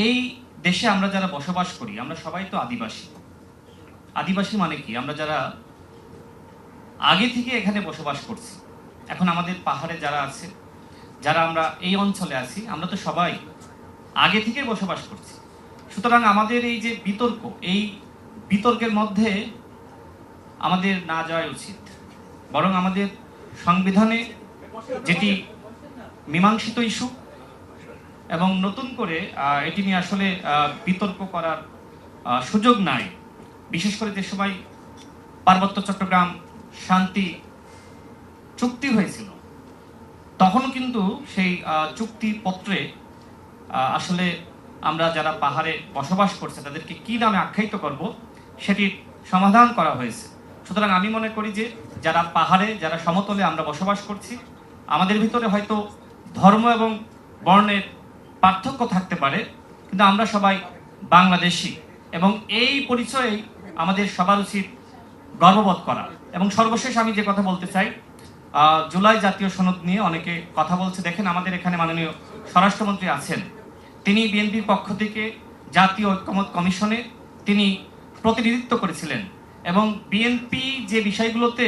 এই দেশে আমরা যারা বসবাস করি আমরা সবাই তো আদিবাসী। আদিবাসী মানে কি? আমরা যারা আগে থেকে এখানে বসবাস করছি, এখন আমাদের পাহাড়ে যারা আছে, যারা আমরা এই অঞ্চলে আছি, আমরা তো সবাই আগে থেকে বসবাস করছি। সুতরাং আমাদের এই যে বিতর্ক, এই বিতর্কের মধ্যে আমাদের না যাওয়া উচিত। বরং আমাদের সংবিধানে যেটি মীমাংসিত ইস্যু এবং নতুন করে এটি নিয়ে আসলে বিতর্ক করার সুযোগ নাই। বিশেষ করে যে সময় পার্বত্য চট্টগ্রাম শান্তি চুক্তি হয়েছিল, তখনও কিন্তু সেই চুক্তিপত্রে আসলে আমরা যারা পাহাড়ে বসবাস করছে তাদেরকে কি নামে আখ্যায়িত করব সেটির সমাধান করা হয়েছে। সুতরাং আমি মনে করি যে যারা পাহাড়ে, যারা সমতলে আমরা বসবাস করছি, আমাদের ভিতরে হয়তো ধর্ম এবং বর্ণের পার্থক্য থাকতে পারে, কিন্তু আমরা সবাই বাংলাদেশি এবং এই পরিচয়ে আমাদের সবার উচিত গর্ববোধ করা। এবং সর্বশেষ আমি যে কথা বলতে চাই, জুলাই জাতীয় সনদ নিয়ে অনেকে কথা বলছে। দেখেন, আমাদের এখানে মাননীয় স্বরাষ্ট্রমন্ত্রী আছেন, তিনি বিএনপির পক্ষ থেকে জাতীয় ঐক্যমত কমিশনে তিনি প্রতিনিধিত্ব করেছিলেন এবং বিএনপি যে বিষয়গুলোতে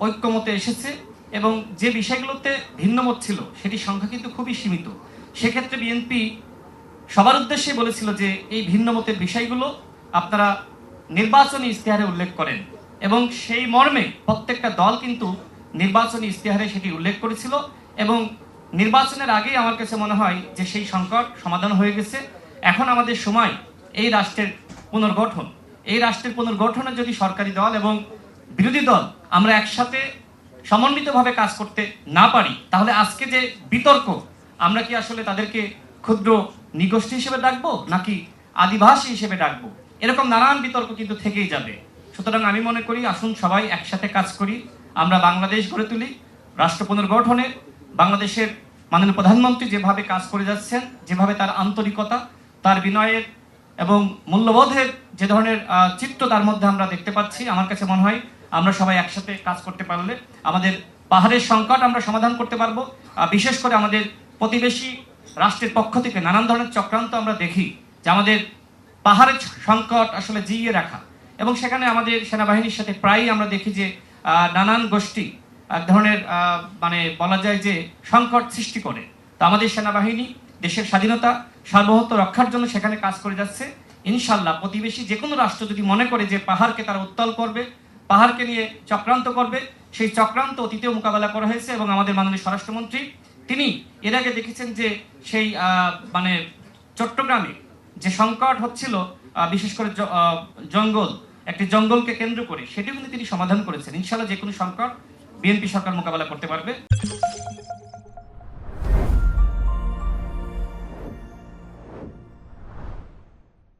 ঐক্যমতে এসেছে এবং যে বিষয়গুলোতে ভিন্নমত ছিল সেটির সংখ্যা কিন্তু খুবই সীমিত। সেক্ষেত্রে বিএনপি সবার উদ্দেশ্যে বলেছিল যে এই ভিন্নমতের বিষয়গুলো আপনারা নির্বাচনী ইশতেহারে উল্লেখ করেন, এবং সেই মর্মে প্রত্যেকটা দল কিন্তু নির্বাচনী ইশতেহারে সেটি উল্লেখ করেছিল। এবং নির্বাচনের আগেই আমার কাছে মনে হয় যে সেই সংকট সমাধান হয়ে গেছে। এখন আমাদের সময় এই রাষ্ট্রের পুনর্গঠন। এই রাষ্ট্রের পুনর্গঠনে যদি সরকারি দল এবং বিরোধী দল আমরা একসাথে সমন্বিতভাবে কাজ করতে না পারি, তাহলে আজকে যে বিতর্ক, আমরা কি আসলে তাদেরকে ক্ষুদ্র নিগোষ্ঠী হিসেবে ডাকবো নাকি আদিবাসী হিসেবে ডাকবো? এরকম নানান বিতর্ক কিন্তু থেকেই যাবে। সুতরাং আমি মনে করি আসুন সবাই একসাথে কাজ করি, আমরা বাংলাদেশ গড়ে তুলি। রাষ্ট্র পুনর্গঠনে বাংলাদেশের মাননীয় প্রধানমন্ত্রী যেভাবে কাজ করে যাচ্ছেন, যেভাবে তার আন্তরিকতা, তার বিনয়ের এবং মূল্যবোধের যে ধরনের চিত্র তার মধ্যে আমরা দেখতে পাচ্ছি, আমার কাছে মনে হয় আমরা সবাই একসাথে কাজ করতে পারলে আমাদের পাহাড়ের সংকট আমরা সমাধান করতে পারবো। বিশেষ করে আমাদের প্রতিবেশী রাষ্ট্রের পক্ষ থেকে নানান ধরনের চক্রান্ত আমরা দেখি যে আমাদের পাহাড়ের সংকট আসলে জিইয়ে রাখা, এবং সেখানে আমাদের সেনাবাহিনীর সাথে প্রায়ই আমরা দেখি যে নানান গোষ্ঠী এক ধরনের মানে বলা যায় যে সংকট সৃষ্টি করে। তো আমাদের সেনাবাহিনী দেশের স্বাধীনতা সার্বভৌমত্ব রক্ষার জন্য সেখানে কাজ করে যাচ্ছে। ইনশাল্লাহ প্রতিবেশী যে কোনো রাষ্ট্র যদি মনে করে যে পাহাড়কে তারা উত্তল করবে, পাহাড়কে নিয়ে চক্রান্ত করবে, সেই চক্রান্ত অতীতেও মোকাবেলা করা হয়েছে। এবং আমাদের মাননীয় স্বরাষ্ট্রমন্ত্রী তিনি এর আগে দেখেছেন যে সেই মানে চট্টগ্রামে যে সংকট হচ্ছিল, বিশেষ করে জঙ্গল, একটি জঙ্গলকে কেন্দ্র করে, সেটিও কিন্তু তিনি সমাধান করেছেন। ইনশাল্লাহ যে কোনো সংকট বিএনপি সরকার মোকাবেলা করতে পারবে।